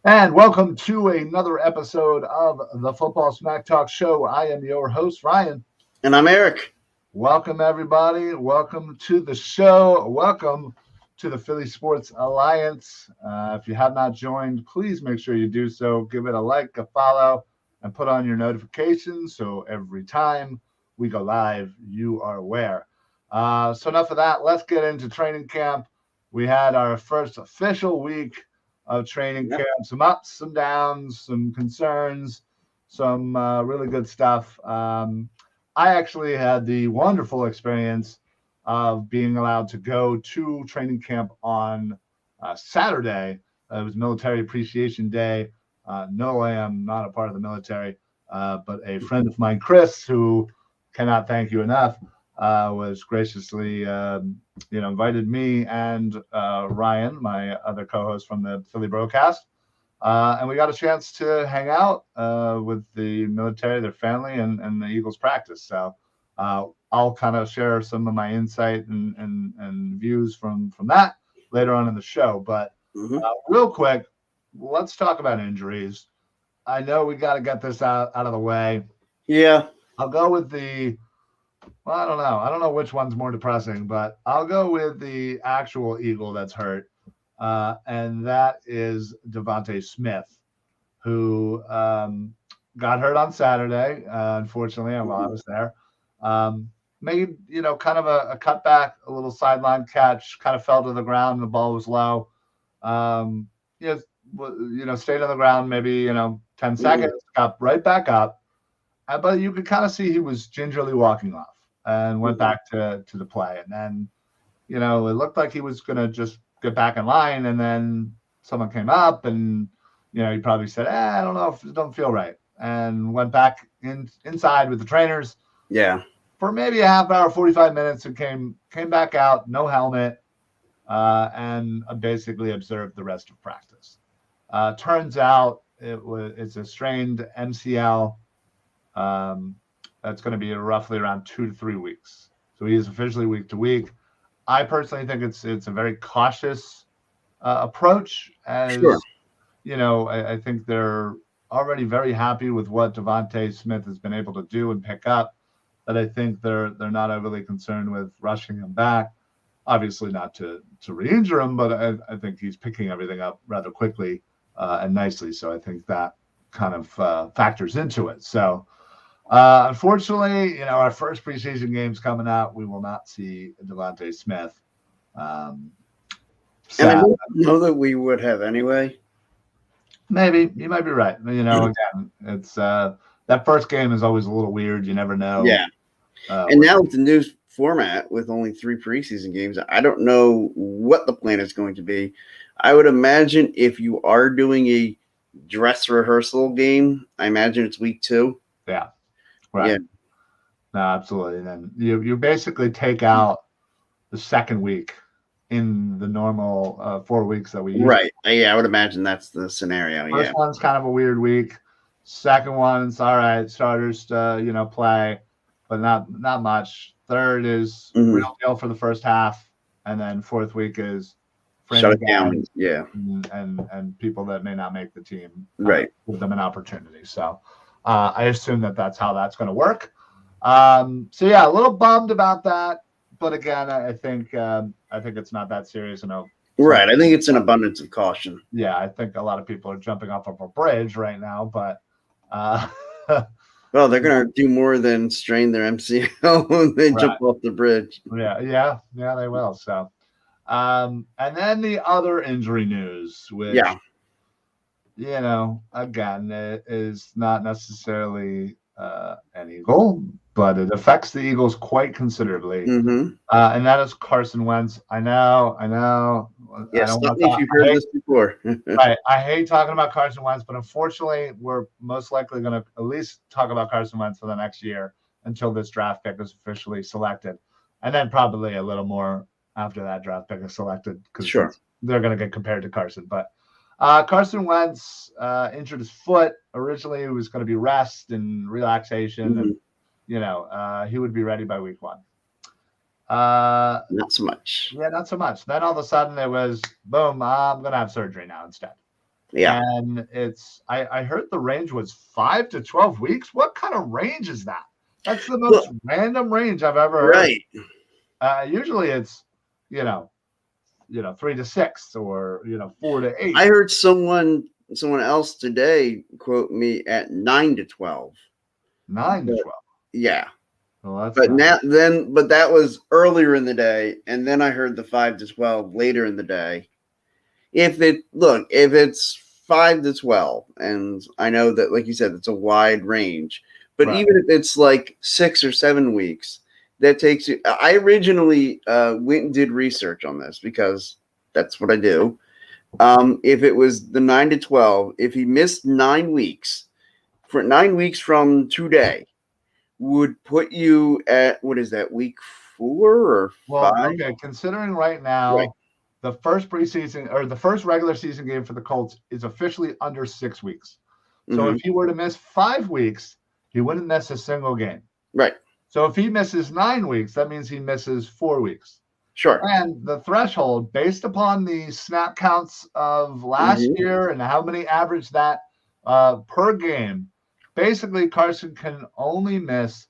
And welcome to another episode of the Football Smack Talk Show. I am your host, Ryan. And I'm Eric. Welcome, everybody. Welcome to the show. Welcome to the Philly Sports Alliance. If you have not joined, please make sure you do so. Give it a like, a follow, and put on your notifications so every time we go live, you are aware. So, enough of that. Let's get into training camp. We had our first official week of training Yep. camp, some ups, some downs, some concerns, some really good stuff. I actually had the wonderful experience of being allowed to go to training camp on Saturday. It was Military Appreciation Day. No, I am not a part of the military, but a friend of mine, Chris, who cannot thank you enough, was graciously, invited me and Ryan, my other co-host from the Philly broadcast, and we got a chance to hang out with the military, their family, and the Eagles practice. So I'll kind of share some of my insight and views from that later on in the show. But hmm real quick, let's talk about injuries. I know we got to get this out of the way. Yeah. I'll go with the well, I don't know. I don't know which one's more depressing, but I'll go with the actual Eagle that's hurt, and that is Devontae Smith, who got hurt on Saturday. Unfortunately, while I hmm was there, um, made kind of a cutback, a little sideline catch, kind of fell to the ground. The ball was low. Um, you know, stayed on the ground maybe 10 seconds, got right back up, but you could kind of see he was gingerly walking off and went hmm back to the play, and then it looked like he was gonna just get back in line, and then someone came up, and he probably said, "I don't know if it don't feel right," and went back inside with the trainers Yeah. for maybe a half hour, 45 minutes, and came back out, no helmet, and basically observed the rest of practice. Turns out it's a strained MCL. Um, that's going to be roughly around 2 to 3 weeks. So he is officially week to week. I personally think it's a very cautious approach, Sure. as I think they're already very happy with what Devontae Smith has been able to do and pick up. That I think they're not overly concerned with rushing him back. Obviously, not to re-injure him, but I think he's picking everything up rather quickly and nicely. So I think that kind of factors into it. So unfortunately, our first preseason game's coming out. We will not see Devontae Smith. Um, And I sad. don't know that we would have anyway. Maybe you might be right. Again, it's that first game is always a little weird. You never know Yeah. And what. now with the new format with only three preseason games, I don't know what the plan is going to be. I would imagine if you are doing a dress rehearsal game, I imagine it's week two. Yeah, right. Yeah. No, absolutely. And then you basically take out the second week in the normal 4 weeks that we usually. Right. Yeah, I would imagine that's the scenario. First Yeah. one's kind of a weird week. Second one's all right. Starters, play, but not much. Third is hmm real deal for the first half, and then fourth week is Shut fringe it down. guys Yeah. and people that may not make the team. Kind of Right. give them an opportunity. So I assume that's how that's going to work. So yeah, a little bummed about that, but again, I think it's not that serious. I know some. Right. I think it's an abundance of caution. Yeah, I think a lot of people are jumping off of a bridge right now, but uh, Well, they're going to do more than strain their MCL when they right, jump off the bridge. yeah, they will. So, and then the other injury news, which Yeah. again, it is not necessarily an Eagle, but it affects the Eagles quite considerably, hmm and that is Carson Wentz. I know. I Yeah. don't Stop want me to if talk. you've heard this before. Right. I hate talking about Carson Wentz, but unfortunately, we're most likely going to at least talk about Carson Wentz for the next year until this draft pick is officially selected. And then probably a little more after that draft pick is selected because Sure. they're going to get compared to Carson. But Carson Wentz injured his foot. Originally, it was going to be rest and relaxation, and, hmm he would be ready by week one. Uh, Not so much. yeah, not so much. Then all of a sudden, it was boom, I'm going to have surgery now instead. Yeah. And I heard the range was 5 to 12 weeks. What kind of range is that? That's the most Well, random range I've ever heard. right. Usually it's, you know, 3 to 6 or 4 to 8. I heard someone else today quote me at 9 to 12. 9 to 12. Yeah. Well, that's But not. but that was earlier in the day, and then I heard the 5 to 12 later in the day. If it's 5 to 12, and I know that, like you said, it's a wide range, but Right. even if it's like 6 or 7 weeks, that takes you. I originally went and did research on this because that's what I do. If it was the 9 to 12, if he missed 9 weeks, for 9 weeks from today, would put you at, what is that, week 4 or 5? Well, okay. Considering right Right. now, the first preseason or the first regular season game for the Colts is officially under 6 weeks. So Mm-hmm. if he were to miss 5 weeks, he wouldn't miss a single game. Right. So if he misses 9 weeks, that means he misses 4 weeks. Sure. And the threshold, based upon the snap counts of last Mm-hmm. year and how many average that per game, basically Carson can only miss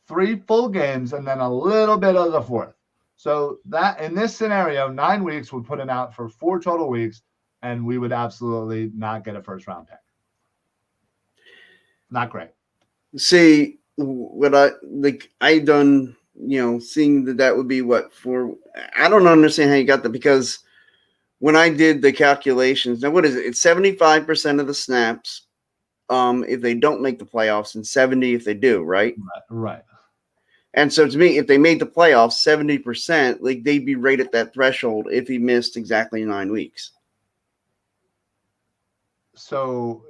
3 full games and then a little bit of the fourth. So that in this scenario, 9 weeks would put him out for 4 total weeks, and we would absolutely not get a first round pick. Not great. See, what I done, seeing that would be what for. I don't understand how you got that, because when I did the calculations, now what is it? It's 75% of the snaps if they don't make the playoffs, and 70 if they do, right? Right. And so to me, if they made the playoffs, 70%, like, they'd be right at that threshold if he missed exactly 9 weeks. So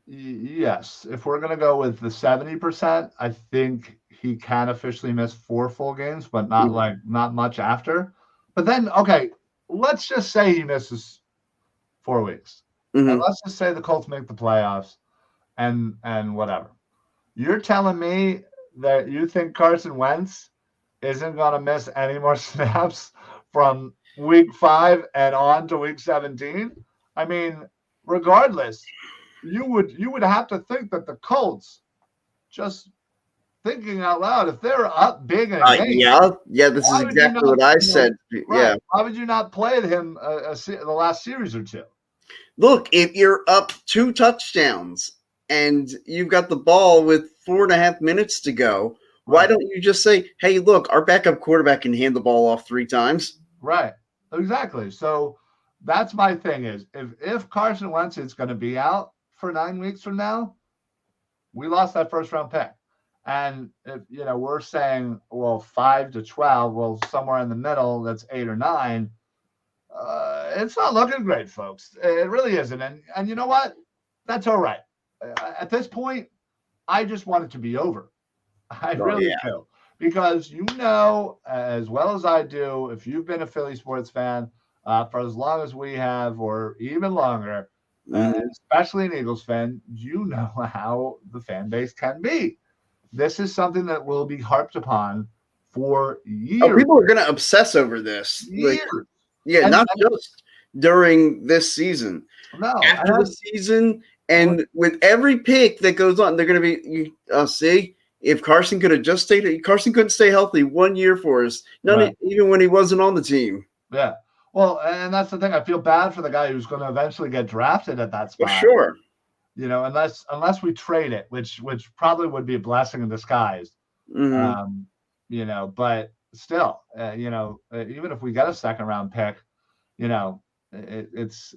yes, if we're gonna go with the 70%, I think he can officially miss 4 full games, but not much after. But then, okay, let's just say he misses 4 weeks, and Mm-hmm. let's just say the Colts make the playoffs, and whatever. You're telling me that you think Carson Wentz isn't gonna miss any more snaps from week 5 and on to week 17? I mean, regardless, you would have to think that the Colts, just thinking out loud, if they're up big in a game, Yeah. This is why would you exactly not, what I said. right? Yeah. Why would you not play him the last series or two? Look, if you're up 2 touchdowns and you've got the ball with 4.5 minutes to go, why Right. don't you just say, "Hey, look, our backup quarterback can hand the ball off 3 times"? Right. Exactly. So that's my thing is if Carson Wentz is going to be out for 9 weeks from now, we lost that first round pick. And if we're saying, well, 5 to 12, well, somewhere in the middle, that's 8 or 9. It's not looking great, folks. It really isn't. And you know what? That's all right. At this point, I just want it to be over. I Oh really yeah. do. Because as well as I do, if you've been a Philly sports fan for as long as we have, or even longer, Mhm. especially an Eagles fan, you know how the fan base can be. This is something that will be harped upon for Oh, years. people are gonna obsess over this. Like, Years. yeah, And not just during this season. no, After the season, and with every pick that goes on, they're gonna be. See, if Carson could have just stayed, Carson couldn't stay healthy 1 year for us. right. Even when he wasn't on the team. Yeah. Well, and that's the thing. I feel bad for the guy who's going to eventually get drafted at that For spot. sure. Unless we trade it, which probably would be a blessing in disguise. Mm-hmm. But still, even if we get a second round pick, it's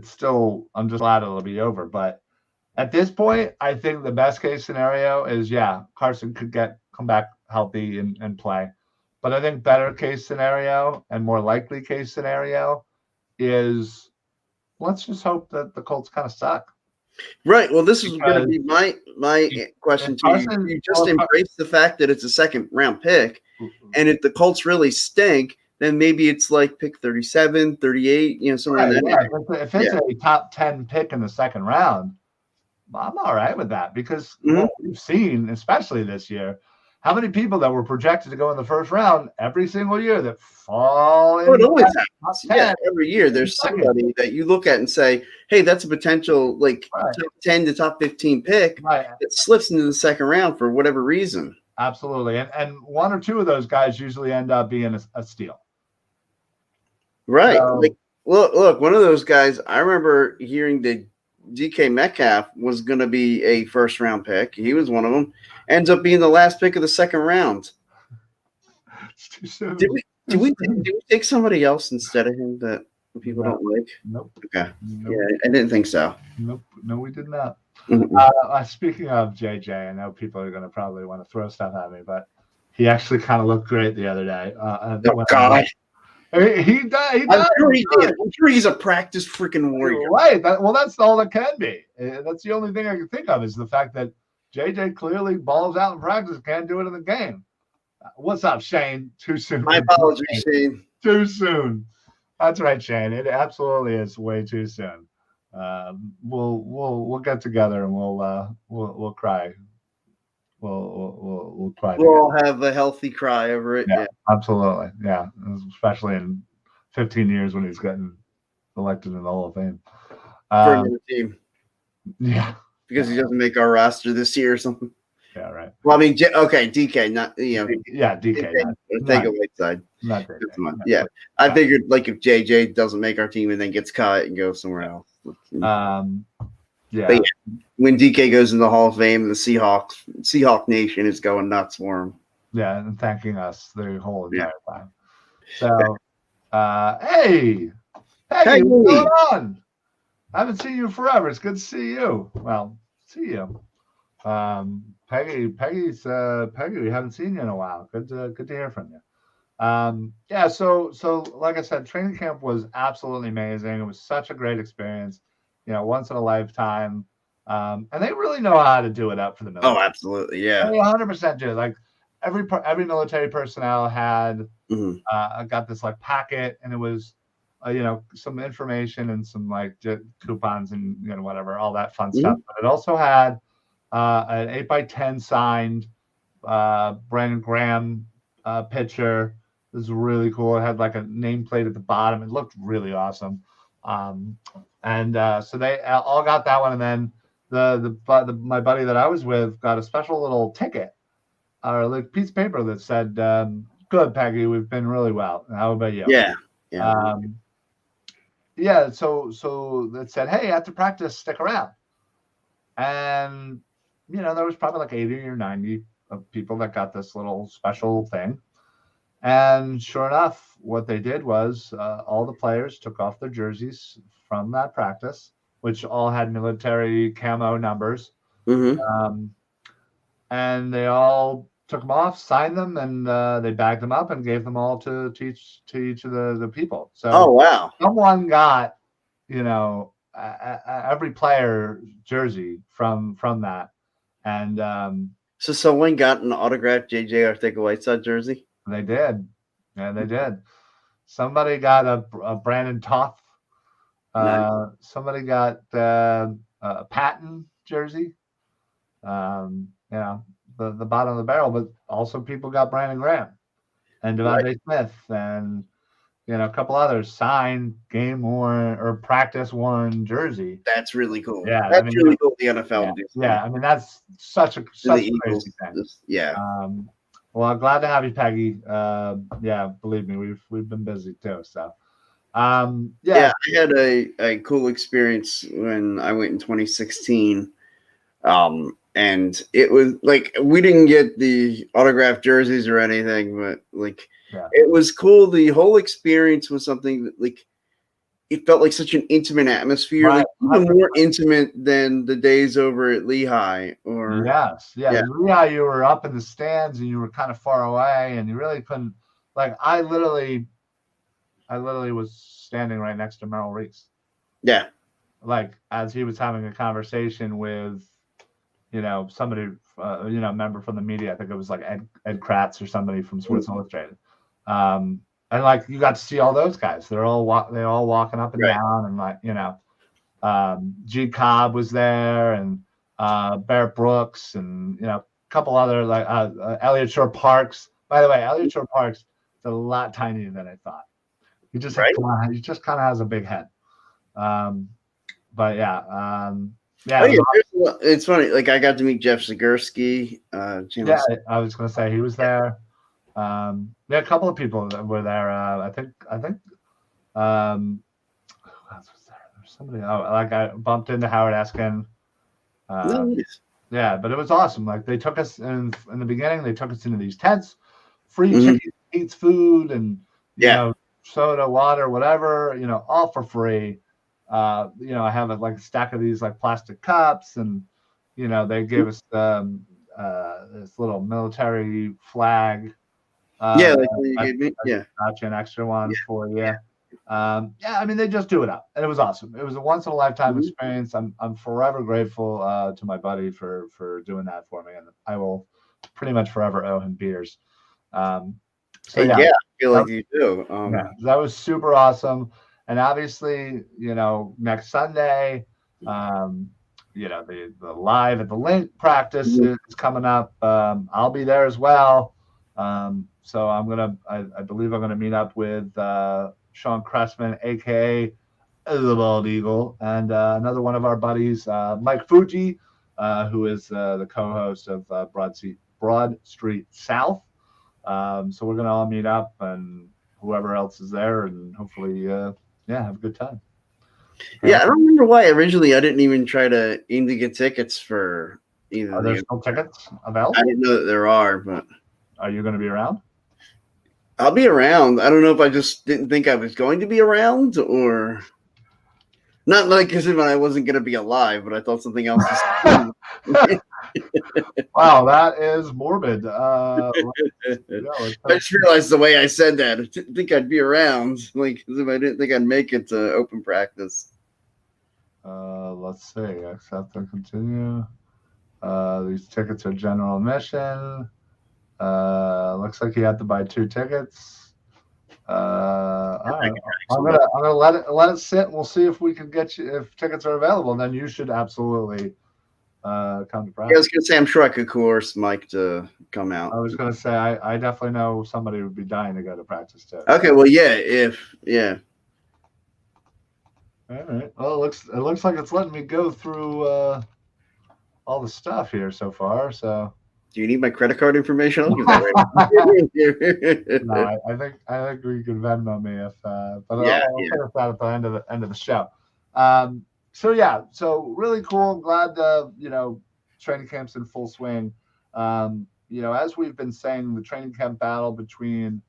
still. I'm just glad it'll be over. But at this point, I think the best case scenario is, Carson could come back healthy and play. But I think better case scenario and more likely case scenario is, let's just hope that the Colts kind of suck. Right. Well, this is going to Because be my if question to you. Carson, You just embrace the fact that it's a second round pick, and if the Colts really stink, then maybe it's like pick 37, 38, somewhere in right, that area. if it's a top 10 pick in the second round, I'm all right with that, because Mhm. what we've seen, especially this year, how many people that were projected to go in the first round every single year that fall Oh, in it always top happens. 10 Yeah, every year there's somebody that you look at and say, "Hey, that's a potential like Right. top 10 to top 15 pick Right. that slips into the second round for whatever reason." Absolutely. And one or two of those guys usually end up being a steal. Right. So, Like, look, one of those guys. I remember hearing that DK Metcalf was going to be a first round pick. He was one of them. Ends up being the last pick of the second round. it's too soon. Did we take somebody else instead of him that people don't like? Nope. Okay. Nope. Yeah, I didn't think so. Nope. No, we did not. Mm-mm. Speaking of JJ, I know people are going to probably want to throw stuff at me, but he actually kind of looked great the other day. Oh God. He does. I'm sure he did. I'm sure he's a practice freaking warrior. Right. That's all that can be. That's the only thing I can think of is the fact that JJ clearly balls out in practice, can't do it in the game. What's up, Shane? Too soon. My apologies, Shane. Too soon. That's right, Shane. It absolutely is way too soon. We'll get together and we'll cry. We'll cry. We'll all have a healthy cry over it. Yeah, absolutely. Yeah, especially in 15 years when he's getting elected in the Hall of Fame. For another team. Yeah, because he doesn't make our roster this year or something. Yeah, right. Well, I mean, okay, DK, not Yeah, DK. Take a Whiteside. Not DK. Yeah, I figured like if JJ doesn't make our team and then gets cut and goes somewhere else. Yeah. But when DK goes in the Hall of Fame, the Seahawk Nation is going nuts for him. Yeah, and thanking us the whole entire time. So, hey, what's going on? I haven't seen you forever. It's good to see you. Well, see you. Peggy, we haven't seen you in a while. Good to hear from you. Yeah, so like I said, training camp was absolutely amazing. It was such a great experience, once in a lifetime. And they really know how to do it up for the military. Oh, absolutely, yeah. They 100% do. Like every military personnel had got this like packet, and it was some information and some like coupons and whatever, all that fun stuff. But it also had an 8x10 signed Brandon Graham picture. It was really cool. It had like a nameplate at the bottom. It looked really awesome. So they all got that one, and then my buddy that I was with got a special little ticket or like piece of paper that said, "Good, Peggy, we've been really well. How about you?" Yeah. So it said, "Hey, after practice, stick around." And there was probably like 80 or 90 of people that got this little special thing. And sure enough, what they did was all the players took off their jerseys from that practice, which all had military camo numbers. And they all took them off, signed them, and they bagged them up and gave them all to each of the people. So oh, wow. Someone got, every player jersey from that. And so someone got an autographed JJ Arcega-Whiteside jersey? They did. Yeah, they did. Somebody got a Brandon Toth. Nice. Somebody got a Patton jersey. The bottom of the barrel, but also people got Brandon Graham and Devontae Smith and a couple others signed game worn or practice worn jersey. That's really cool. Yeah, that's really cool. The NFL. Yeah, I mean that's such a crazy thing. Yeah. Well, I'm glad to have you, Peggy. Yeah, believe me, we've been busy too. So, I had a cool experience when I went in 2016. And it was like we didn't get the autographed jerseys or anything, but it was cool. The whole experience was something that it felt like such an intimate atmosphere, right. Even more intimate than the days over at Lehigh. Or yes, Lehigh, you were up in the stands and you were kind of far away, and you really couldn't. Like I literally was standing right next to Merrill Reis. Yeah, like as he was having a conversation with. Somebody, a member from the media. I think it was like Ed Kratz or somebody from Sports Illustrated. And you got to see all those guys. They're all walking up and down, and G Cobb was there, and Barrett Brooks, and a couple other like Elliott Shore Parks. By the way, Elliott Shore Parks is a lot tinier than I thought. He just Right. kind of has a big head. But yeah, yeah. Oh yeah, it's funny. Like I got to meet Jeff Zagurski. Yeah, I was going to say he was there. Yeah, a couple of people that were there. I think who else was there? There's somebody. Oh, like I bumped into Howard Eskin. Nice. Yeah, but it was awesome. Like they took us in the beginning. They took us into these tents, free Mhm. chicken eats, food, and you know, soda, water, whatever. You know, all for free. You know, I have like a stack of these like plastic cups, and you know, they gave us this little military flag. Yeah, like you gave me. Yeah. Gotcha, an extra one for you. Yeah, I mean, they just do it up, and it was awesome. It was a once in a lifetime experience. I'm forever grateful to my buddy for doing that for me, and I will pretty much forever owe him beers. So yeah, I feel like you do. yeah, that was super awesome. And obviously, you know, next Sunday, you know, the live at the Link practice is coming up. I'll be there as well. So I believe I'm gonna meet up with Sean Cressman, aka the Bald Eagle, and another one of our buddies, Mike Fuji, who is the co-host of Broad Street South. So we're gonna all meet up, and whoever else is there, and hopefully, have a good time. Yeah, I don't remember why originally I didn't even try to aim to get tickets for either. Are there still tickets available? I didn't know that there are, but are you going to be around? I'll be around. I don't know if I just didn't think I was going to be around, or not like because I wasn't going to be alive, but I thought something else was. Wow, that is morbid. I just realized the way I said that. I didn't think I'd be around, like as if I didn't think I'd make it to open practice. Let's see. Accept and continue. These tickets are general admission. Looks like you have to buy 2 tickets. All right. I'm gonna let it sit. We'll see if we can get you if tickets are available. And then you should absolutely come to practice. Yeah, I was gonna say I'm sure I could coerce Mike to come out. I was gonna say I definitely know somebody would be dying to go to practice too. Okay, well, All right. Well, it looks like it's letting me go through all the stuff here so far. So. Do you need my credit card information? I'll give that right. No, I think we can Venmo me if, but I'll finish that at the end of the show. So really cool. Glad training camp's in full swing. As we've been saying, the training camp battle between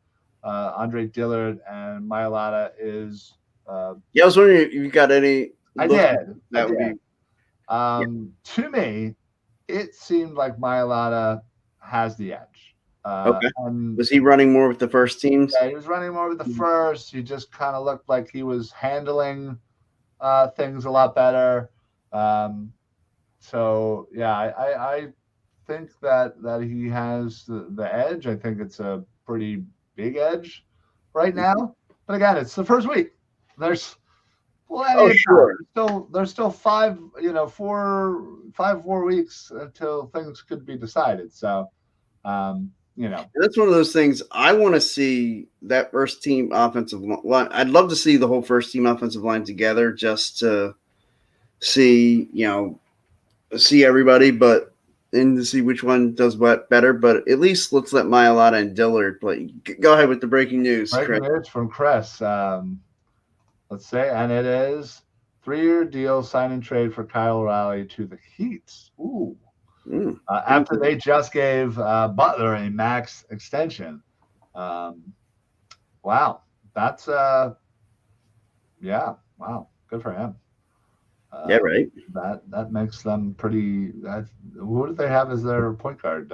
Andre Dillard and Mailata is. I was wondering if you got any. I did. That would be. To me, it seemed like Mailata has the edge. Okay. Was he running more with the first teams? Yeah, he was running more with the first. He just kind of looked like he was handling things a lot better. I think that he has the edge. I think it's a pretty big edge right now. But again, it's the first week. There's plenty of time. There's still 4 weeks until things could be decided. So, that's one of those things. I want to see that first team offensive line. I'd love to see the whole first team offensive line together just to see, see everybody, and to see which one does what better. But at least let's let Mailata and Dillard play. Go ahead with the breaking news. Breaking news from Chris. Let's say, and it is 3-year deal, sign and trade for Kyle O'Reilly to the Heat. Ooh. After they just gave Butler a max extension. Wow. That's, wow. Good for him. Right. That makes them pretty. Who did they have as their point guard?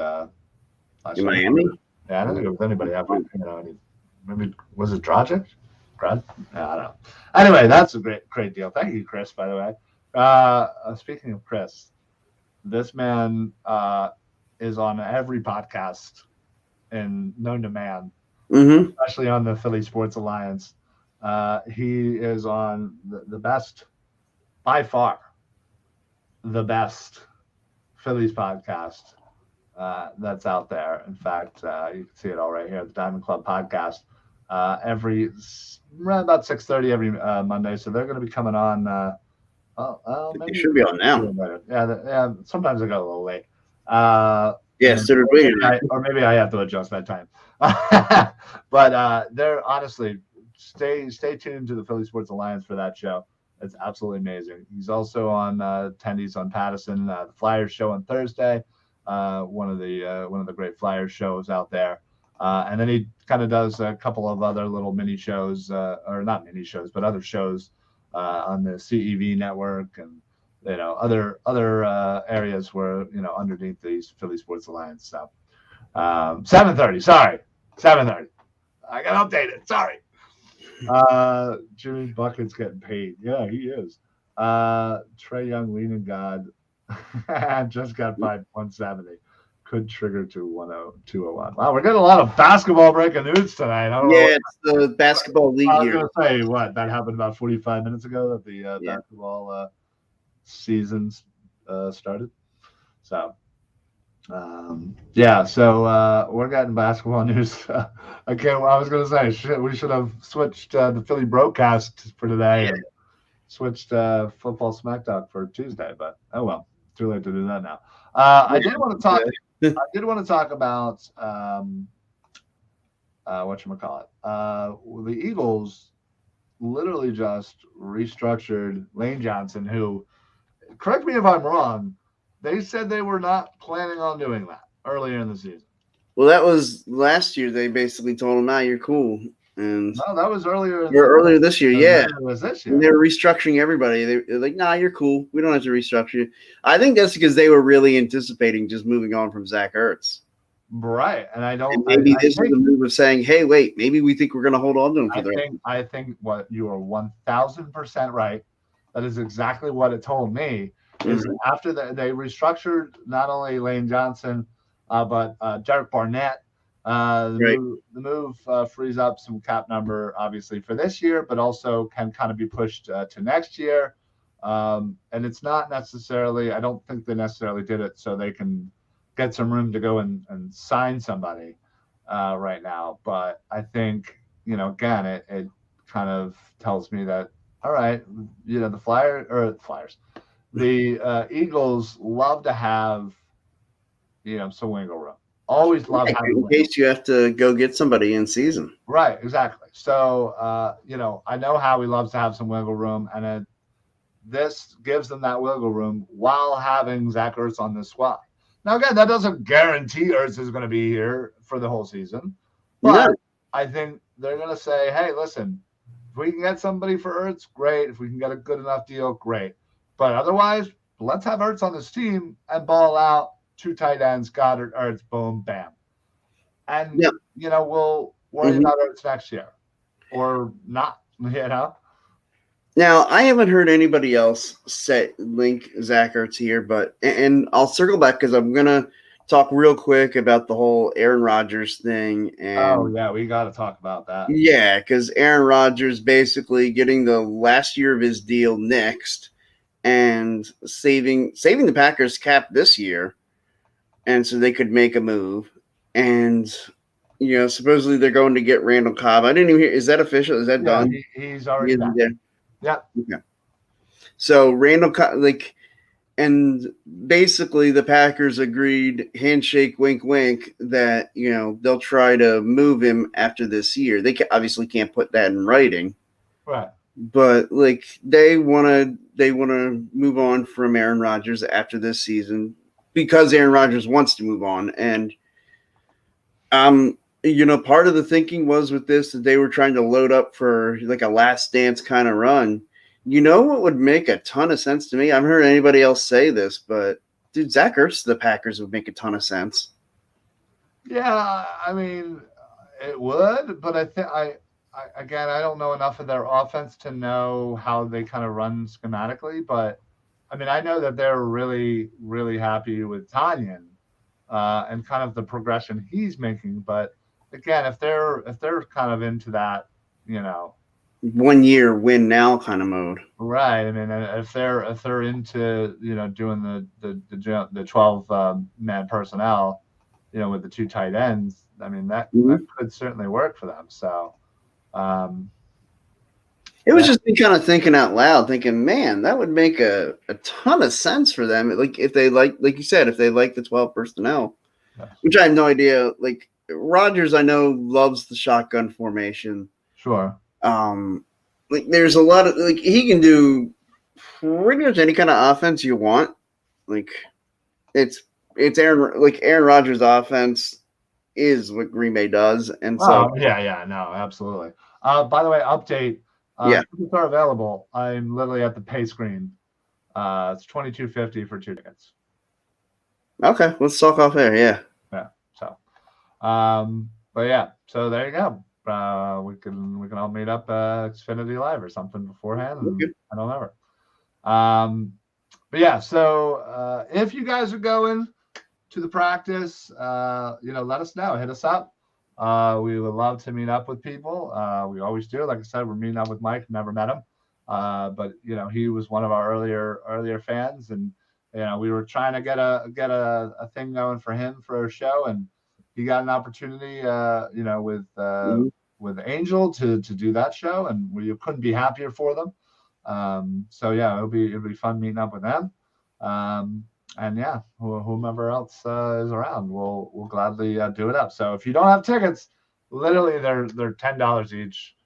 In Miami? Yeah, I don't think it was anybody. Maybe was it Dragic? I don't know. Anyway, that's a great deal. Thank you, Chris, by the way. Speaking of Chris, this man is on every podcast known to man, especially on the Philly Sports Alliance. He is on the best, by far, the best Phillies podcast. that's out there. In fact, you can see it all right here at the Diamond Club podcast. Around about 6:30 every Monday. So they're going to be coming on. They Maybe should be on now. yeah. Sometimes I go a little late. Uh, Yeah, so did we. or maybe I have to adjust that time. But they're honestly stay tuned to the Philly Sports Alliance for that show. It's absolutely amazing. He's also on attendees on Patterson, the Flyers show on Thursday. One of the great Flyers shows out there. And then he kind of does a couple of other little mini shows, or not mini shows, but other shows on the CEV network and other areas where underneath these Philly Sports Alliance stuff. 7:30. Sorry, 7:30. I got updated. Sorry. Jimmy Bucket's getting paid. Yeah, he is. Trey Young, leaning God, just got fined 170. Could trigger to 201. Wow, we're getting a lot of basketball breaking news tonight. I don't know. Yeah, it's the basketball league I was here. going to say what that happened about 45 minutes ago that the Yeah. basketball seasons started. So so we're getting basketball news. Again, I was going to say we should have switched the Philly broadcast for today and switched football smack talk for Tuesday, but oh well, too late to do that now. I did want to talk. I did want to talk about whatchamacallit. The Eagles literally just restructured Lane Johnson, who, correct me if I'm wrong, they said they were not planning on doing that earlier in the season. Well, that was last year. They basically told him, "Nah, you're cool." And no, that was earlier. Earlier this year, yeah. It was this year. And they were restructuring everybody. They're like, "Nah, you're cool. We don't have to restructure you." I think that's because they were really anticipating just moving on from Zach Ertz. Right, and I don't. And maybe this is the move of saying, "Hey, wait, maybe we think we're going to hold on to him for the." I think what you are 1,000% right. That is exactly what it told me. Is after they restructured not only Lane Johnson, but Derek Barnett. The move frees up some cap number, obviously, for this year, but also can kind of be pushed to next year. And it's not necessarily, I don't think they necessarily did it so they can get some room to go and sign somebody right now. But I think, again, it kind of tells me that, all right, the Eagles love to have, some wiggle room. Always love having in case you have to go get somebody in season. Right, exactly. So, I know Howie loves to have some wiggle room, and this gives them that wiggle room while having Zach Ertz on the squad. Now, again, that doesn't guarantee Ertz is going to be here for the whole season, but I think they're going to say, hey, listen, if we can get somebody for Ertz, great. If we can get a good enough deal, great. But otherwise, let's have Ertz on this team and ball out. 2 tight ends, Goddard, Ertz, boom, bam. And, we'll worry about Ertz next year or not, Now, I haven't heard anybody else link Zach Ertz here, and I'll circle back because I'm going to talk real quick about the whole Aaron Rodgers thing. And, we got to talk about that. Yeah, because Aaron Rodgers basically getting the last year of his deal next and saving the Packers cap this year. And so they could make a move. And, supposedly they're going to get Randall Cobb. I didn't even hear. Is that official? Is that done? He's already there. Yeah. Okay. So Randall Cobb, and basically the Packers agreed, handshake, wink, wink, that, they'll try to move him after this year. They obviously can't put that in writing. Right. But, they want to move on from Aaron Rodgers after this season, because Aaron Rodgers wants to move on. And, part of the thinking was with this that they were trying to load up for a last dance kind of run. What would make a ton of sense to me? I haven't heard anybody else say this, but dude, Zach Ertz to the Packers would make a ton of sense. Yeah, I mean, it would, but I think I don't know enough of their offense to know how they kind of run schematically, but I mean, I know that they're really, really happy with Tanyan and kind of the progression he's making. But again, if they're kind of into that, 1 year win now kind of mode, right? I mean, if they're into doing the 12 man personnel, with the two tight ends, I mean that Mhm. could certainly work for them. So um, It was yeah, just me kind of thinking out loud, thinking, man, that would make a ton of sense for them. Like if they like you said, if they like the 12 personnel, yes, which I have no idea. Like Rogers, I know loves the shotgun formation. sure. Um, like there's a lot of like he can do pretty much any kind of offense you want. Like it's Aaron Rodgers' offense is what Green Bay does, and so Oh yeah, no, absolutely. By the way, update. yeah. Tickets are available. I'm literally at the pay screen. It's $22.50 for 2 tickets. Okay, let's talk off there. Yeah. Yeah. So, but yeah. So there you go. We can all meet up Xfinity Live or something beforehand and Okay. I don't know. But yeah. So if you guys are going to the practice, let us know. Hit us up. We would love to meet up with people. We always do. Like I said, we're meeting up with Mike. Never met him, but he was one of our earlier fans, and we were trying to get a thing going for him for our show, and he got an opportunity, Mhm. with Angel to do that show, and we couldn't be happier for them. So yeah, it'll be fun meeting up with them. Um, and yeah, whomever else is around, we'll gladly do it up. So if you don't have tickets, literally they're $10 each.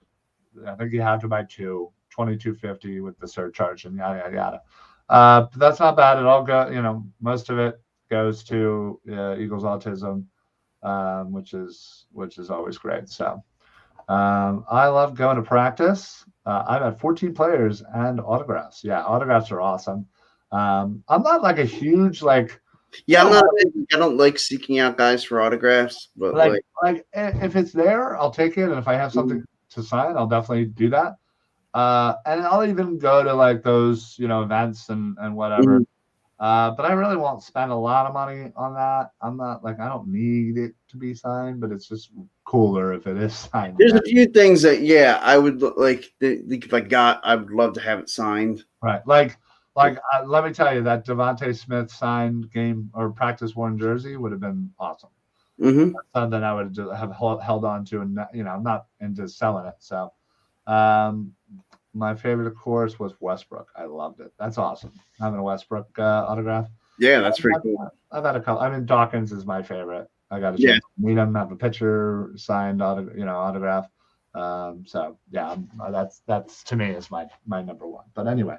I think you have to buy two, 22.50 with the surcharge and yada yada yada. But that's not bad. It all most of it goes to Eagles Autism, which is always great. So I love going to practice. I've had 14 players and autographs. Yeah, autographs are awesome. I'm not like a huge Yeah, I'm not. I don't like seeking out guys for autographs, but like like, like if it's there, I'll take it, and if I have mhm, something to sign, I'll definitely do that. And I'll even go to like those events and whatever. mhm. But I really won't spend a lot of money on that. I'm not like I don't need it to be signed, but it's just cooler if it is signed. There's a few things that yeah, I would like. If I would love to have it signed. Right. Like let me tell you that Devontae Smith signed game or practice worn jersey would have been awesome. Mm-hmm. Something I would have held on to, and I'm not into selling it. So, um, my favorite, of course, was Westbrook. I loved it. That's awesome. Having a Westbrook autograph. Yeah, that's pretty I've, cool. I've had a couple. I mean, Dawkins is my favorite. I got a Yeah, chance to meet him, have a picture signed, autograph. So yeah, that's to me is my number one. But anyway,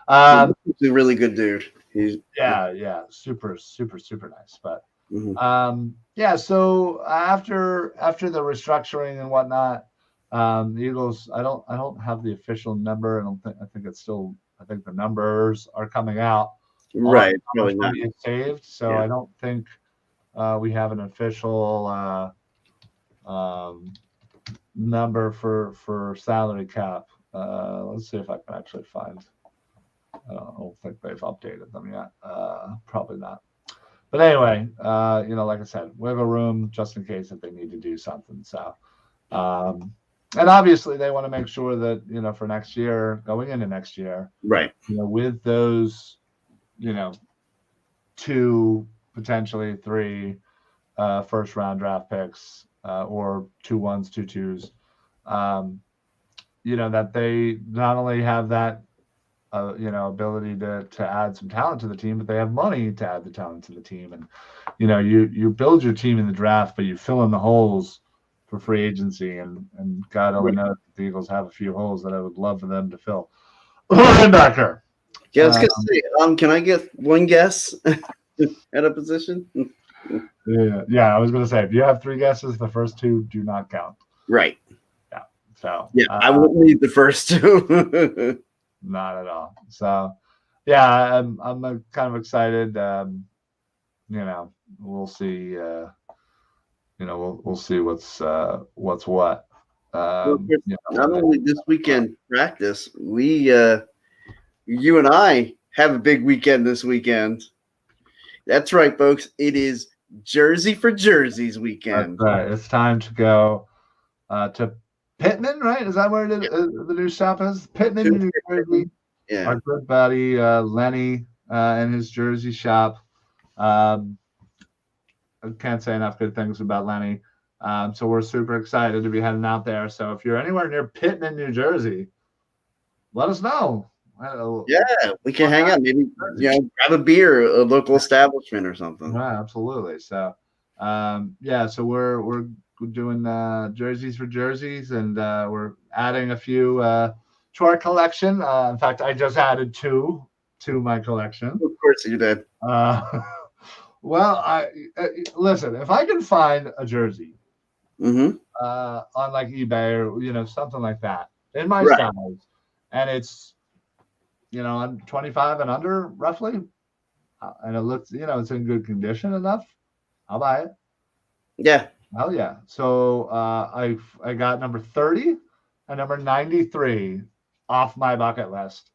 um, he's a really good dude. He's yeah, super, super, super nice. But mhm. yeah, so after the restructuring and whatnot, the Eagles. I don't have the official number. I think it's still. I think the numbers are coming out on Right. how Probably much not. money is saved. So Yeah. I don't think we have an official um, number for salary cap. Let's see if I can actually find. I don't think they've updated them yet. Probably not. But anyway, like I said, wiggle room just in case if they need to do something. So, um, and obviously they want to make sure that for next year, going into next year, Right. with those, you know, two potentially three first round draft picks or 2 1s, 2 2s, that they not only have that ability to add some talent to the team, but they have money to add the talent to the team. And you build your team in the draft, but you fill in the holes for free agency. And God only Right. knows the Eagles have a few holes that I would love for them to fill. Linebacker. Yeah, I was Uh, gonna say, can I get one guess at a position? yeah, I was going to say if you have three guesses, the first two do not count. Right. Yeah, so Yeah, I wouldn't need the first two. not at all. So yeah, I'm kind of excited. We'll see. We'll see what's what. Well, Chris, not When they, only this weekend practice, you and I have a big weekend this weekend. That's right, folks. It is Jersey for Jerseys that's weekend. right. It's time to go to Pittman, right? Is that where Yep. the new shop is? Pittman, New Jersey. Yeah. Our good buddy Lenny and his jersey shop. Um, I can't say enough good things about Lenny. So we're super excited to be heading out there. So if you're anywhere near Pittman, New Jersey, let us know. Yeah, we can hang out. Maybe grab a beer at a local establishment or something. Yeah, absolutely. So, so we're doing jerseys for jerseys, and we're adding a few to our collection. In fact, I just added two to my collection. Of course you did. Well, listen. If I can find a jersey Mm-hmm. on like eBay or something like that in my Right. size, and it's on 25 and under roughly, and it looks it's in good condition enough, I'll buy it. Yeah. Hell yeah. So I got number 30 and number 93 off my bucket list.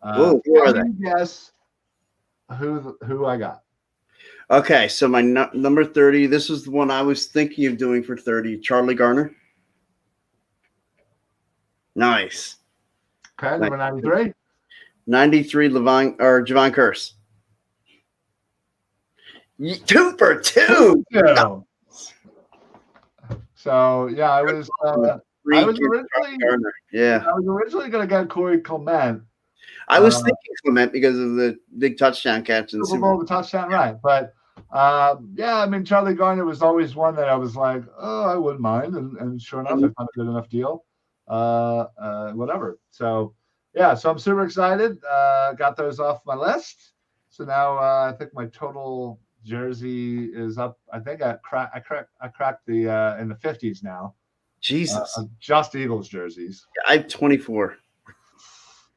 Who are they? Guess who I got. Okay, so my number 30, this was the one I was thinking of doing for 30, Charlie Garner. Nice. Okay, number 93. 93, Javon Curse. 2 for 2. No. So yeah, I was originally gonna get Corey Clement. I was thinking Clement because of the big touchdown catch in the Super Bowl, the touchdown, right? But I mean, Charlie Garner was always one that I was like, oh, I wouldn't mind, and sure enough, I found a good enough deal. Whatever. So yeah, so I'm super excited. Got those off my list. So now I think my total jersey is up. I think I cracked the in the 50s now. Jesus. Just Eagles jerseys. I have 24.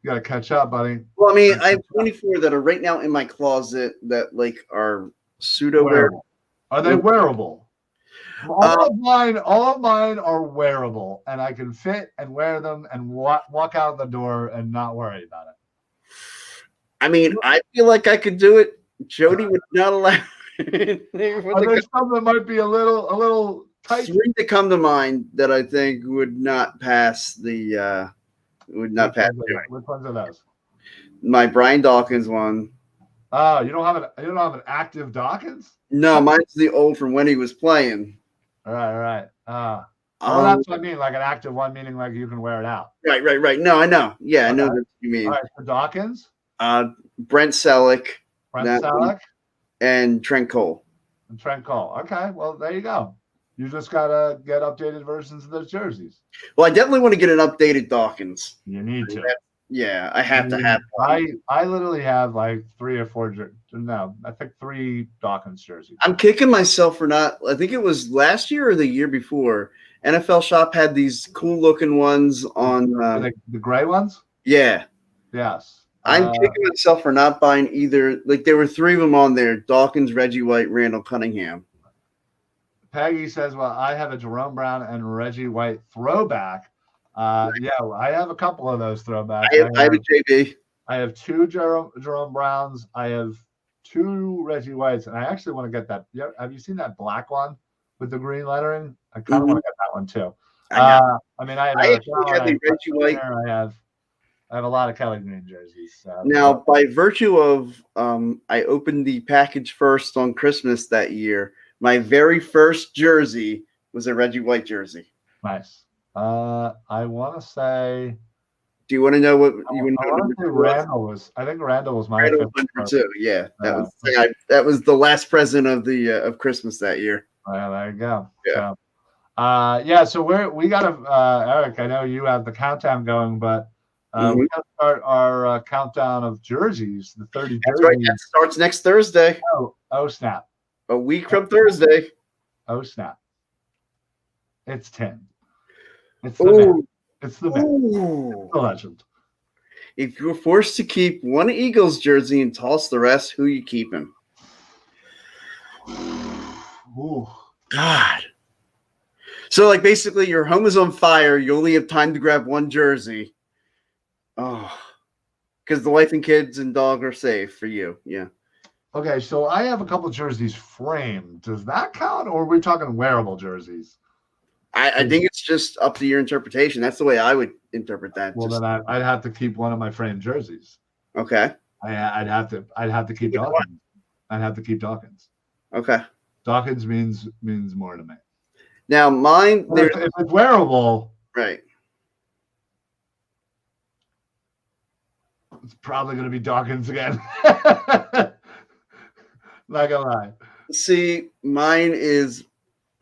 You got to catch up, buddy. Well, I mean, I have 24 that are right now in my closet that are pseudo wearable. Are they wearable? All of mine are wearable, and I can fit and wear them and walk out the door and not worry about it. I mean, I feel like I could do it. Jody would not allow. Are there some that might be a little tight? 3 that come to mind that I think would not pass the. Which ones are those? My Brian Dawkins one. Oh, you don't have an active Dawkins? No, mine's the old from when he was playing. All right. That's what I mean, like an active one, meaning like you can wear it out. Right. No, I know. Yeah, okay. I know what you mean. All right, for Dawkins? Brent Selleck. And Trent Cole. Okay, well, there you go. You just got to get updated versions of those jerseys. Well, I definitely want to get an updated Dawkins. You need to. Yeah, I have to have one. I literally have like 3 or 4 I think 3 Dawkins jerseys. I'm kicking myself for not. I think it was last year or the year before. NFL Shop had these cool looking ones on the gray ones? Yeah. Yes. I'm kicking myself for not buying either. Like there were 3 of them on there: Dawkins, Reggie White, Randall Cunningham. Peggy says, well, I have a Jerome Brown and Reggie White throwback. I have a couple of those throwbacks. I have a JB. I have 2 Jerome Browns. I have 2 Reggie Whites, and I actually want to get that. Have you seen that black one with the green lettering? I kind of want to get that one too. I have Reggie White. I have a lot of Kelly Green jerseys. Now, by virtue of I opened the package first on Christmas that year. My very first jersey was a Reggie White jersey. Nice. I want to say. Do you want to know what you want to know? Randall was. I think Randall was my number 2. Yeah, that was the last present of Christmas that year. Well, there you go. Yeah. So we got to Eric. I know you have the countdown going, but we got to start our countdown of jerseys. The 30 jerseys. That's right. That starts next Thursday. Oh snap! A week from Thursday. Oh snap! It's 10. It's the man. It's the man. It's the legend. If you're forced to keep one Eagles jersey and toss the rest, who you keeping? Ooh. God. So, like, basically, your home is on fire. You only have time to grab one jersey. Oh. Because the wife and kids and dog are safe for you. Yeah. Okay, so I have a couple jerseys framed. Does that count, or are we talking wearable jerseys? I think it's just up to your interpretation. That's the way I would interpret that. Well, then I'd have to keep one of my framed jerseys. Okay. I'd have to keep Dawkins. I'd have to keep Dawkins. Okay. Dawkins means more to me. Now, mine, If it's wearable, right. it's probably going to be Dawkins again. Not gonna lie. See, mine is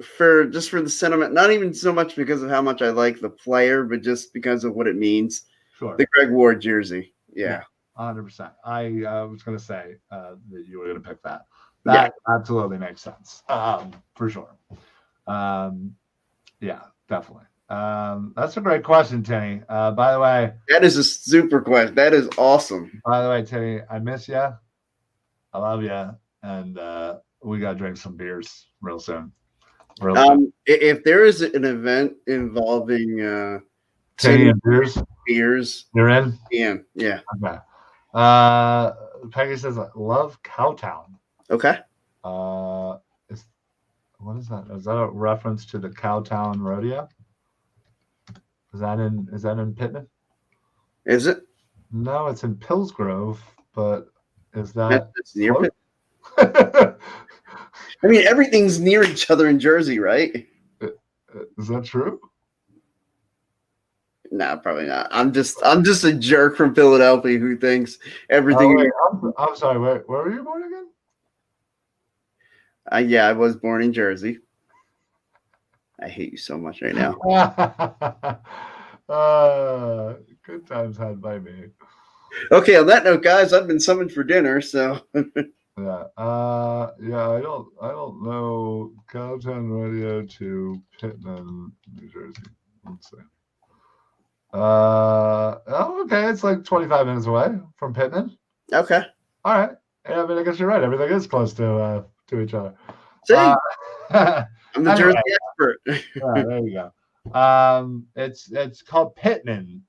for the sentiment, not even so much because of how much I like the player, but just because of what it means. Sure. The Greg Ward jersey. Yeah. 100%. I was going to say that you were going to pick that. That absolutely makes sense. For sure. Yeah, definitely. That's a great question, Tenny. By the way, that is a super question. That is awesome. By the way, Tenny, I miss you. I love you. And we got to drink some beers real soon. If there is an event involving Tenny and beers, you're in? Yeah. Okay. Peggy says, love Cowtown. Okay. What is that? Is that a reference to the Cowtown Rodeo? Is that in Pittman? Is it? No, it's in Pillsgrove, but is that it's near Pittman? I mean, everything's near each other in Jersey, right? Is that true? No, probably not. I'm just a jerk from Philadelphia who thinks everything. Oh, wait, I'm sorry. Where were you born again? Yeah, I was born in Jersey. I hate you so much right now. Good times had by me. Okay, on that note, guys, I've been summoned for dinner, so. Yeah. I don't know Cowtown Radio to Pittman, New Jersey. Let's see. Okay, it's like 25 minutes away from Pittman. Okay. All right. Yeah, I mean, I guess you're right. Everything is close to each other. See, I'm the Jersey expert. Yeah, there you go. It's called Pittman,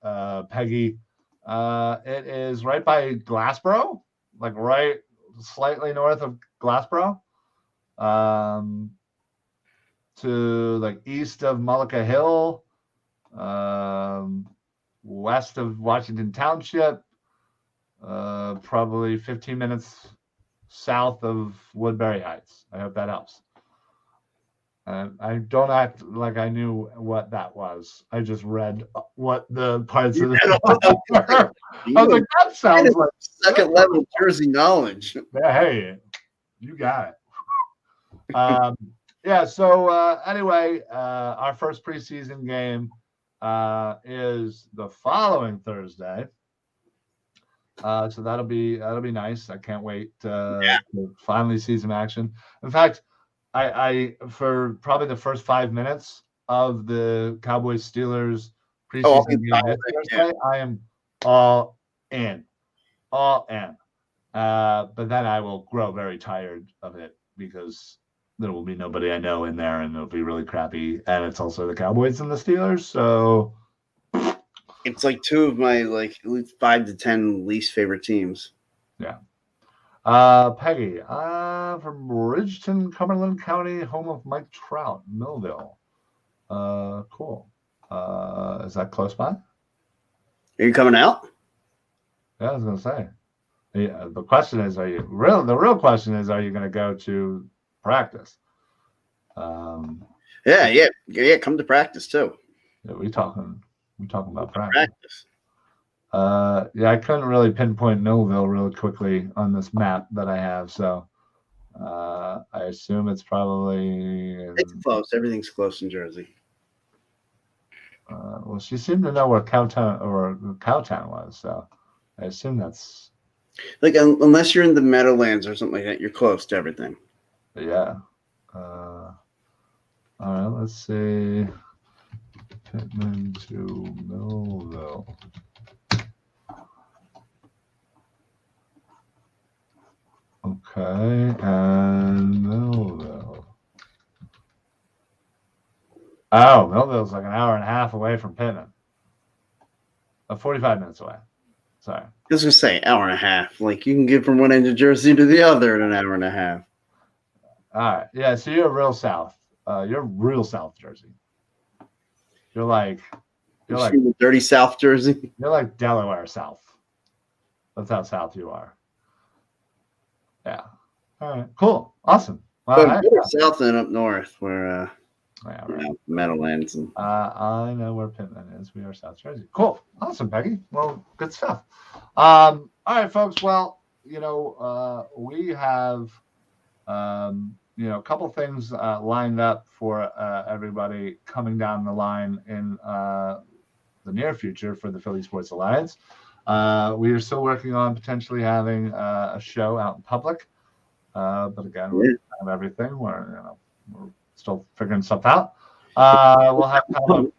Peggy. It is right by Glassboro, like right slightly north of Glassboro, to like east of Mullica Hill, west of Washington Township, probably 15 minutes south of Woodbury Heights. I hope that helps. I don't act like I knew what that was. I just read what the parts of the were. I was like, that sounds like second level Jersey knowledge. Yeah, hey, you got it. Yeah, so anyway, our first preseason game is the following Thursday. So that'll be nice. I can't wait to finally see some action. In fact, I for probably the first 5 minutes of the Cowboys Steelers preseason game this Thursday, I am all in. But then I will grow very tired of it because there will be nobody I know in there, and it'll be really crappy. And it's also the Cowboys and the Steelers, so it's like two of my at least 5 to 10 least favorite teams. Yeah. Peggy, from Bridgeton, Cumberland County, home of Mike Trout, Millville. Cool. Is that close by? Are you coming out? Yeah, I was gonna say. Yeah, the question is, the real question is, are you gonna go to practice? Yeah, come to practice too. Yeah, we talking about practice. Yeah, I couldn't really pinpoint Millville really quickly on this map that I have, so I assume it's probably. It's close. Everything's close in Jersey. Well, she seemed to know where Cowtown was, so I assume that's. Like, unless you're in the Meadowlands or something like that, you're close to everything. Yeah. All right, let's see. Pittman to Millville. Okay, and Millville. Oh, Millville's like an hour and a half away from Pittman. 45 minutes away. Sorry. I was going to say, hour and a half. Like, you can get from one end of Jersey to the other in an hour and a half. All right. Yeah, so you're real south. You're real South Jersey. You're like dirty South Jersey. You're like Delaware South. That's how south you are. Yeah. All right. Cool. Awesome. Well, But better south than up north, where yeah, right. Meadowlands and. I know where Pittman is. We are South Jersey. Cool. Awesome, Peggy. Well, good stuff. All right, folks. Well, we have a couple things lined up for everybody coming down the line in the near future for the Philly Sports Alliance. We are still working on potentially having a show out in public, but again, we have everything. We're still figuring stuff out. We'll have kind of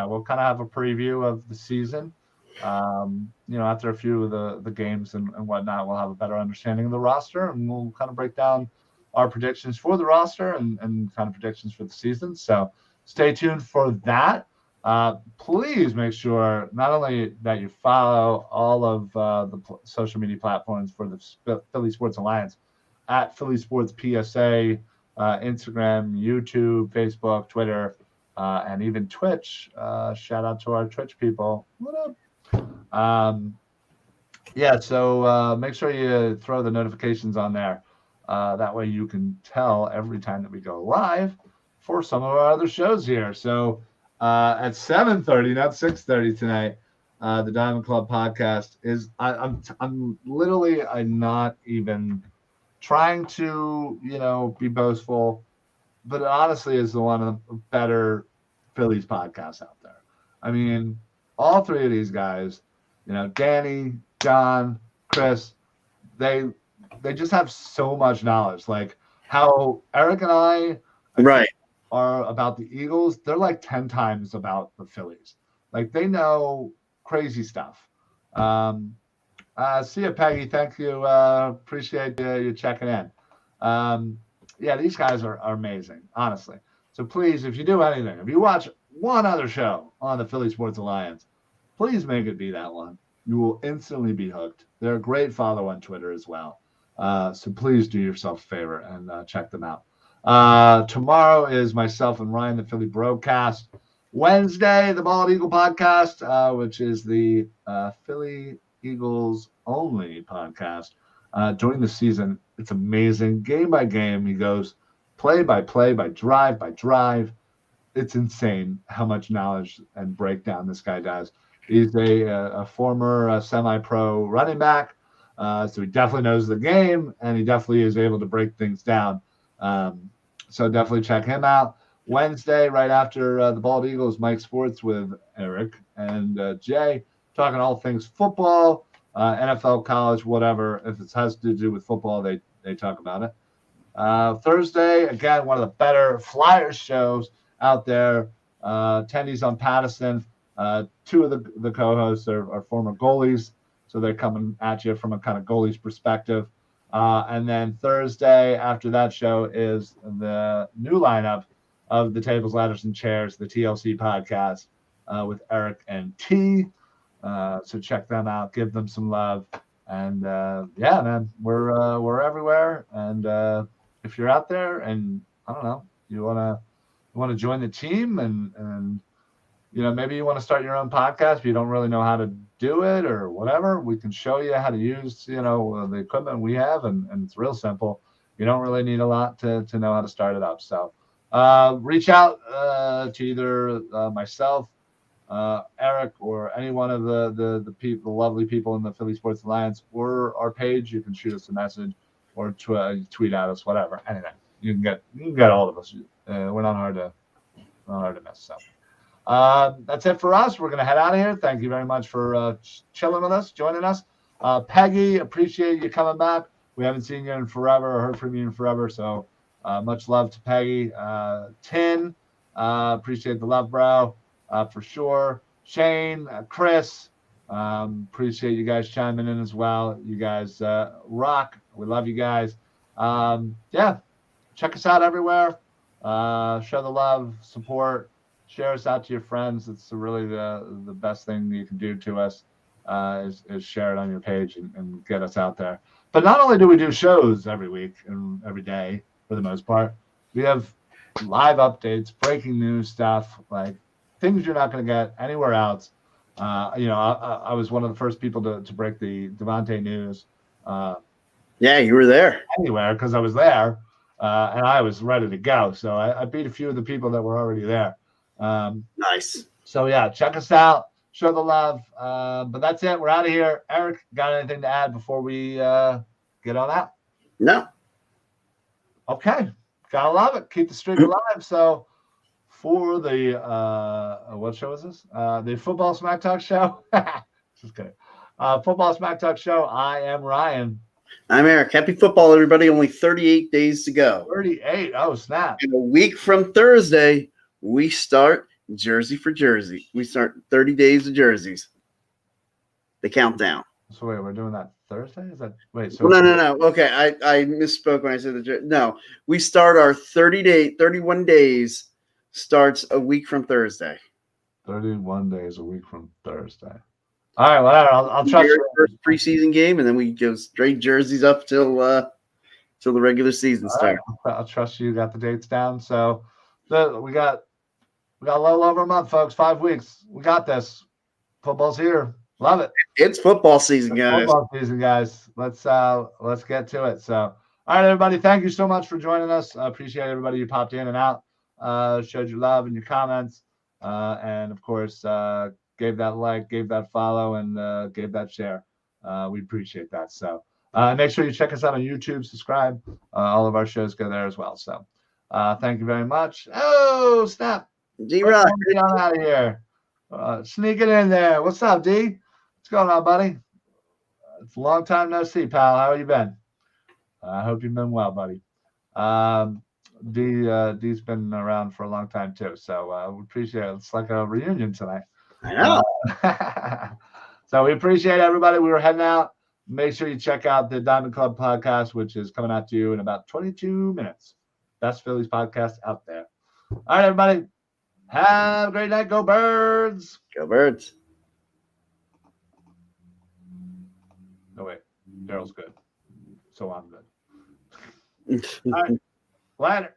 we'll kind of have a preview of the season. After a few of the games and whatnot, we'll have a better understanding of the roster, and we'll kind of break down our predictions for the roster and kind of predictions for the season. So stay tuned for that. Please make sure not only that you follow all of the social media platforms for the Philly Sports Alliance at Philly Sports PSA, Instagram, YouTube, Facebook, Twitter, and even Twitch. Shout out to our Twitch people. What up? So make sure you throw the notifications on there. That way you can tell every time that we go live for some of our other shows here. So at 7:30, not 6:30 tonight, the Diamond Club podcast is. I'm not even trying to be boastful, but it honestly is one of the better Phillies podcasts out there. I mean, all three of these guys, Danny, John, Chris, they just have so much knowledge. Like how Eric and I are about the Eagles, they're like 10 times about the Phillies. Like they know crazy stuff. See you, Peggy. Thank you. Appreciate you checking in. These guys are amazing, honestly. So please, if you do anything, if you watch one other show on the Philly Sports Alliance, please make it be that one. You will instantly be hooked. They're a great follow on Twitter as well. So please do yourself a favor and check them out. Tomorrow is myself and Ryan, the Philly Broadcast. Wednesday, the Bald Eagle Podcast, which is the Philly Eagles only podcast. During the season, it's amazing. Game by game, he goes play by play, by drive. It's insane how much knowledge and breakdown this guy does. He's a former semi-pro running back, so he definitely knows the game, and he definitely is able to break things down. So definitely check him out. Wednesday, right after the Bald Eagles, Mike Sports with Eric and Jay, talking all things football, NFL, college, whatever. If it has to do with football, they talk about it. Thursday, again, one of the better Flyers shows out there. Tendies on Patterson. Two of the co-hosts are former goalies, so they're coming at you from a kind of goalie's perspective. And then Thursday, after that show, is the new lineup of the Tables, Ladders, and Chairs, the TLC podcast with Eric and T. So check them out, give them some love, and man, we're everywhere. And if you're out there and I don't know, you want to join the team and maybe you want to start your own podcast, but you don't really know how to do it or whatever, we can show you how to use the equipment we have, and it's real simple. You don't really need a lot to know how to start it up. So reach out to either myself, Eric, or any one of the people, the lovely people in the Philly Sports Alliance, or our page. You can shoot us a message or tweet at us, whatever, anything. You can get all of us. We're not hard to mess up. That's it for us. We're going to head out of here. Thank you very much for chilling with us, joining us. Peggy, appreciate you coming back. We haven't seen you in forever or heard from you in forever, so much love to Peggy. Tin, appreciate the love, bro, for sure. Shane, Chris, appreciate you guys chiming in as well. You guys rock. We love you guys. Check us out everywhere. Show the love, support. Share us out to your friends. It's really the best thing you can do to us is share it on your page and get us out there. But not only do we do shows every week and every day for the most part, we have live updates, breaking news stuff, like things you're not going to get anywhere else. I was one of the first people to break the Devontae news. You were there. Anywhere, because I was there. and I was ready to go. So I beat a few of the people that were already there. Nice. So yeah, check us out, show the love. But that's it. We're out of here. Eric, got anything to add before we get on out? No. Okay, gotta love it. Keep the streak alive. So for the what show is this? The Football Smack Talk show. Just kidding. Football Smack Talk show. I am Ryan. I'm Eric. Happy football, everybody. Only 38 days to go. 38. Oh, snap. In a week from Thursday, we start jersey for jersey. We start 30 days of jerseys. The countdown. So wait, we're doing that Thursday? Is that wait? So No. Okay, I misspoke when I said no. We start our 31 days starts a week from Thursday. 31 days a week from Thursday. All right, well, I'll trust you. First preseason game, and then we go straight jerseys up till the regular season starts. Right, I'll trust you. Got the dates down. So we got a little over a month, folks. 5 weeks. We got this. Football's here. Love it. It's football season, guys. Football season, guys. Let's get to it. So, all right, everybody. Thank you so much for joining us. I appreciate everybody who popped in and out, showed your love and your comments, and of course, gave that like, gave that follow, and gave that share. We appreciate that. So, make sure you check us out on YouTube. Subscribe. All of our shows go there as well. So, thank you very much. Oh, snap! D-Rock, get on out of here. Sneaking in there. What's up, D? What's going on, buddy? It's a long time no see, pal. How have you been? I hope you've been well, buddy. D's been around for a long time too, so we appreciate it. It's like a reunion tonight. I know. So we appreciate everybody. We were heading out. Make sure you check out the Diamond Club podcast, which is coming out to you in about 22 minutes. Best Phillies podcast out there. All right, everybody. Have a great night. Go Birds. Go Birds. No, wait. Daryl's good. So I'm good. All right. Later.